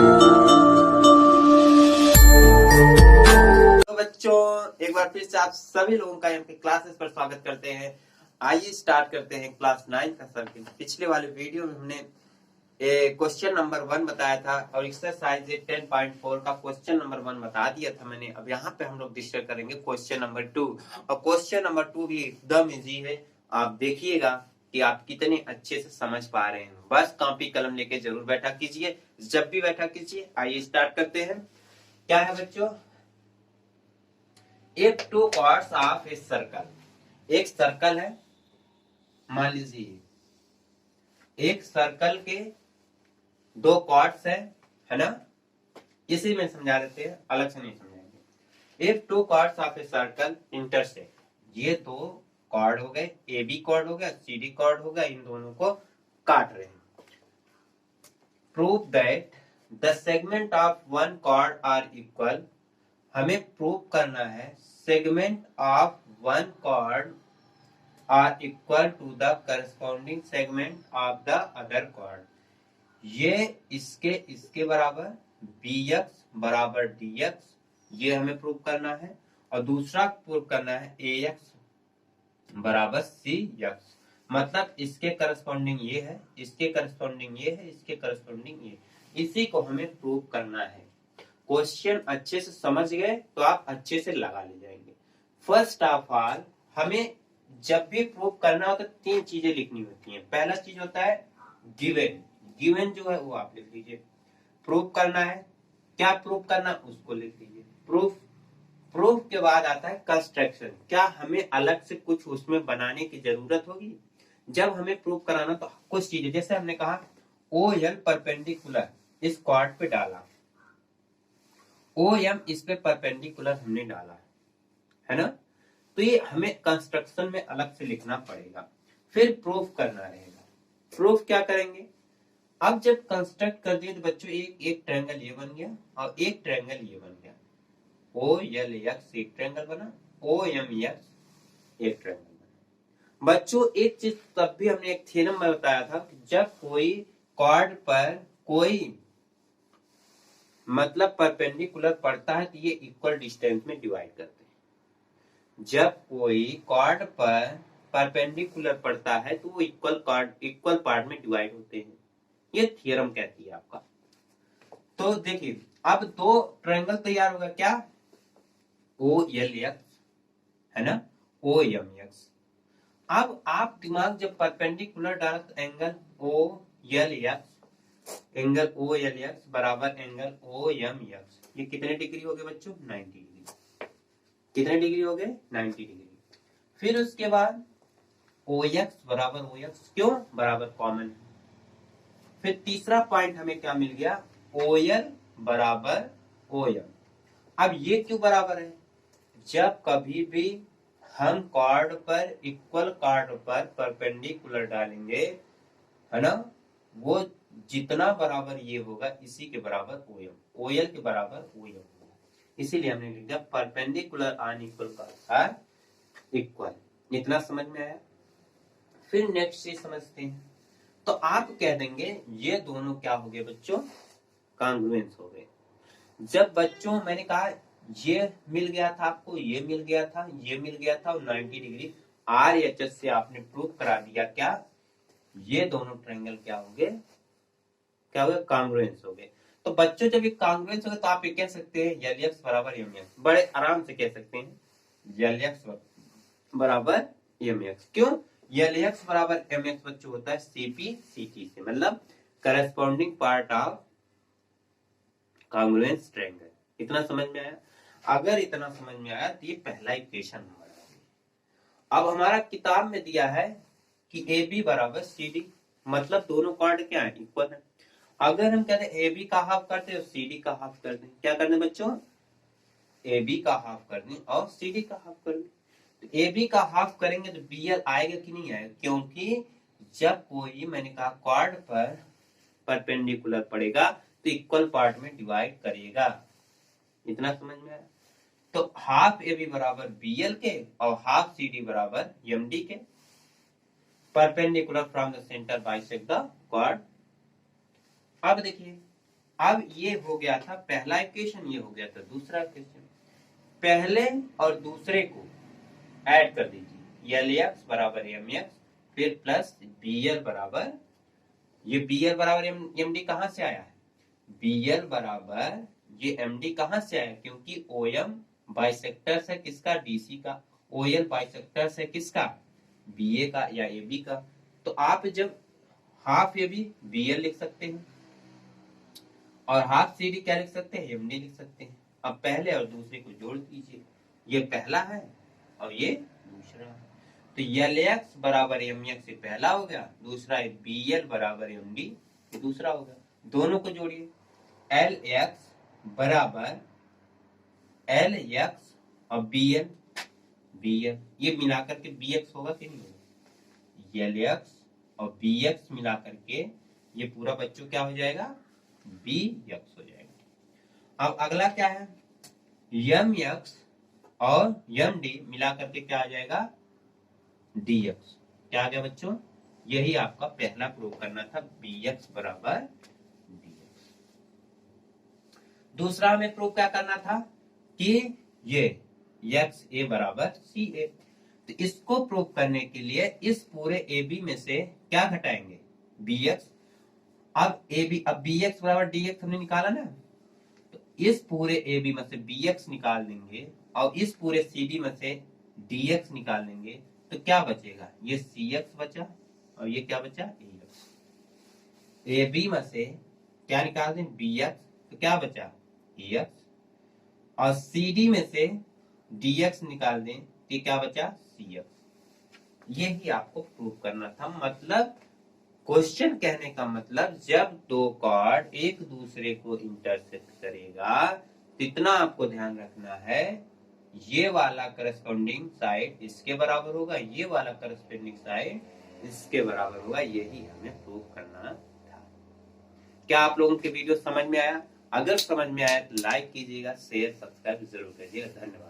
तो बच्चों, एक बार फिर से आप सभी लोगों का यहाँ पे क्लासेस पर स्वागत करते हैं। आइए स्टार्ट करते हैं क्लास 9 का सर्किल। पिछले वाले वीडियो में हमने क्वेश्चन नंबर 1 बताया था और एक्सरसाइज 10.4 का क्वेश्चन नंबर 1 बता दिया था मैंने। अब यहाँ पे हम लोग डिस्कस करेंगे क्वेश्चन नंबर 2 और क्वेश्चन नंबर 2 भी एकदम इजी है। आप देखिएगा कि आप कितने अच्छे से समझ पा रहे हैं। बस कॉपी कलम लेके जरूर बैठा कीजिए, जब भी बैठा कीजिए। आइए स्टार्ट करते हैं। क्या है बच्चों? एक two chords of a circle. एक सर्कल है, मान लीजिए एक सर्कल के दो कॉर्ड्स है ना। इसी में समझा देते हैं, अलग से नहीं समझाएंगे। एक two chords of a circle intersect. ये दो कॉर्ड हो गए, ए बी कॉर्ड हो गया, सी डी कॉर्ड हो गया, इन दोनों को काट रहे हैं। Prove that the segment of one chord are equal. हमें प्रूव करना है segment of one chord are equal to the corresponding segment of the other chord. ये इसके बराबर bx बराबर dx, ये हमें प्रूव करना है। और दूसरा प्रूव करना है ax बराबर cx। मतलब इसके करस्पॉन्डिंग ये है, इसके करस्पॉन्डिंग ये है, इसके करस्पॉन्डिंग ये। इसी को हमें प्रूव करना है। क्वेश्चन अच्छे से समझ गए तो आप अच्छे से लगा ले जाएंगे। फर्स्ट ऑफ ऑल, हमें जब भी प्रूव करना हो तो तीन चीजें लिखनी होती हैं। पहला चीज होता है गिवन। गिवन जो है वो आप लिख लीजिए। प्रूव करना है, क्या प्रूव करना उसको लिख लीजिए। प्रूफ के बाद आता है कंस्ट्रक्शन। क्या हमें अलग से कुछ उसमें बनाने की जरूरत होगी? जब हमें प्रूव कराना तो कुछ चीजें, जैसे हमने कहा ओ एल परपेंडिकुलर इस कॉर्ड पे डाला, ओ एम इस पे परपेंडिकुलर हमने डाला है ना। तो ये हमें कंस्ट्रक्शन में अलग से लिखना पड़ेगा। फिर प्रूफ करना रहेगा। प्रूफ क्या करेंगे? अब जब कंस्ट्रक्ट कर दिए तो बच्चों एक ट्रायंगल ये बन गया और एक ट्रायंगल ये बन गया। ओ एल एक्स एक ट्रायंगल बना, ओ एम एक्स एक ट्रायंगल बना। बच्चों एक चीज तब भी हमने एक थ्योरम में बताया था कि जब कोई कॉर्ड पर कोई मतलब परपेंडिकुलर पड़ता है तो ये इक्वल डिस्टेंस में डिवाइड करते हैं। जब कोई कॉर्ड पर परपेंडिकुलर पड़ता है तो वो इक्वल पार्ट में डिवाइड होते हैं। ये थ्योरम कहती है आपका। तो देखिए अब दो ट्रायंगल तैयार होगा। क्या? ओ एल एक्स है ना, ओ एम एक्स। अब आप दिमाग जब परपेंडिकुलर डाला तो angle O L X, angle O L X बराबर एंगल ओ एम एक्स। ये कितने डिग्री हो गए बच्चों? 90 डिग्री। कितने डिग्री हो गए? 90 डिग्री। फिर उसके बाद ओ एक्स बराबर ओ एक्स, क्यों? बराबर कॉमन है। फिर तीसरा पॉइंट हमें क्या मिल गया? ओ एल बराबर ओ एम। अब ये क्यों बराबर है? जब कभी भी हम कॉर्ड पर इक्वल कॉर्ड पर परपेंडिकुलर डालेंगे है ना, वो जितना बराबर ये होगा इसी के बराबर ओ एम, ओ एल के बराबर ओ एम होगा। इसीलिए हमने लिख दिया perpendicular on equal chord are equal. इतना समझ में आया? फिर नेक्स्ट चीज समझते हैं। तो आप कह देंगे ये दोनों क्या हो गए बच्चों? कॉन्ग्रुएंस हो गए। जब बच्चों मैंने कहा ये मिल गया था आपको, ये मिल गया था, ये मिल गया था और 90 डिग्री आर एच एस से आपने प्रूव करा दिया। क्या ये दोनों ट्रायंगल क्या हो गए? क्या हो गए? कॉन्ग्रुएंस हो गए। तो बच्चों जब ये कॉन्ग्रुएंस हो गए तो आप ये कह सकते हैं एल एक्स बराबर एम एक्स। बड़े आराम से कह सकते हैं एल एक्स बराबर एम एक्स। क्यों? एल एक्स बराबर एम एक्स बच्चों होता है सीपी सीटी से, मतलब corresponding part of congruence triangle. इतना समझ में आया? अगर इतना समझ में आया तो ये पहला इक्वेशन हमारा। अब हमारा किताब में दिया है कि ए बी बराबर सी डी, मतलब दोनों कॉर्ड क्या है? इक्वल है। अगर हम कहते हैं ए बी का हाफ करते हैं सी डी का हाफ कर दें, क्या करना बच्चों? ए बी का हाफ कर दें और सी डी का हाफ कर दें। तो ए बी का हाफ करेंगे तो बी एल आएगा कि नहीं आएगा? क्योंकि जब कोई मैंने कहा कॉर्ड पर परपेंडिकुलर पड़ेगा तो इक्वल पार्ट में डिवाइड करेगा। इतना समझ में आया? तो हाफ ए बी बराबर बी एल के और हाफ सी डी बराबर एम डी के। Perpendicular from the centre bisect the chord. अब देखिए अब ये हो गया था पहला इक्वेशन, ये हो गया था दूसरा इक्वेशन। पहले और दूसरे को ऐड कर दीजिए, एल एक्स बराबर एम एक्स, फिर प्लस बी एल बराबर, ये बी एल बराबर एम डी कहां से आया है, बी एल बराबर ये एम डी कहां से आया, क्योंकि ओ एम बाइसेक्टर है किसका, डीसी का, ओ एल बाइसेक्टर है किसका, बी ए का या ए बी का। तो आप जब half A B B L लिख सकते हैं और हाफ सी डी क्या लिख सकते हैं, एम डी लिख सकते हैं। अब पहले और दूसरे को जोड़ दीजिए, ये पहला है और ये दूसरा है। तो एल एक्स बराबर एम एक्स ये पहला हो गया, दूसरा है बी एल बराबर एम डी ये दूसरा हो गया। दोनों को जोड़िए, एल एक्स बराबर एल एक्स और बी एल ये मिलाकर के बी एक्स होगा कि नहीं होगा, एल एक्स और बी एक्स मिलाकर के ये पूरा बच्चों क्या हो जाएगा, बी एक्स हो जाएगा। अब अगला क्या है, यम एक्स और यम डी मिलाकर के क्या आ जाएगा, डी एक्स। क्या आ गया बच्चों, यही आपका पहला प्रूव करना था, बी एक्स बराबर डी एक्स। दूसरा हमें प्रूव क्या करना था कि ये एक्स ए बराबर सी ए। तो इसको प्रूव करने के लिए इस पूरे ए बी में से क्या घटाएंगे, बी एक्स। अब ए बी, अब बी एक्स बराबर डी एक्स हमने निकाला ना, तो इस पूरे ए बी में से बी एक्स निकाल देंगे और इस पूरे सी डी में से डी एक्स निकाल देंगे, तो क्या बचेगा, ये सी एक्स बचा और ये क्या बचा, ए एक्स। ए बी में से क्या निकाल दें, बी एक्स, तो क्या बचा, ए एक्स, और सी डी में से डी एक्स निकाल दें तो क्या बचा, सी एक्स। यही आपको प्रूव करना था। मतलब क्वेश्चन कहने का मतलब, जब दो कॉर्ड एक दूसरे को इंटरसेक्ट करेगा तो इतना आपको ध्यान रखना है, ये वाला करस्पॉन्डिंग साइड इसके बराबर होगा, ये वाला करस्पॉन्डिंग साइड इसके बराबर होगा। यही हमें प्रूव करना था। क्या आप लोगों के वीडियो समझ में आया? अगर समझ में आया तो लाइक कीजिएगा, शेयर सब्सक्राइब जरूर कीजिएगा। धन्यवाद।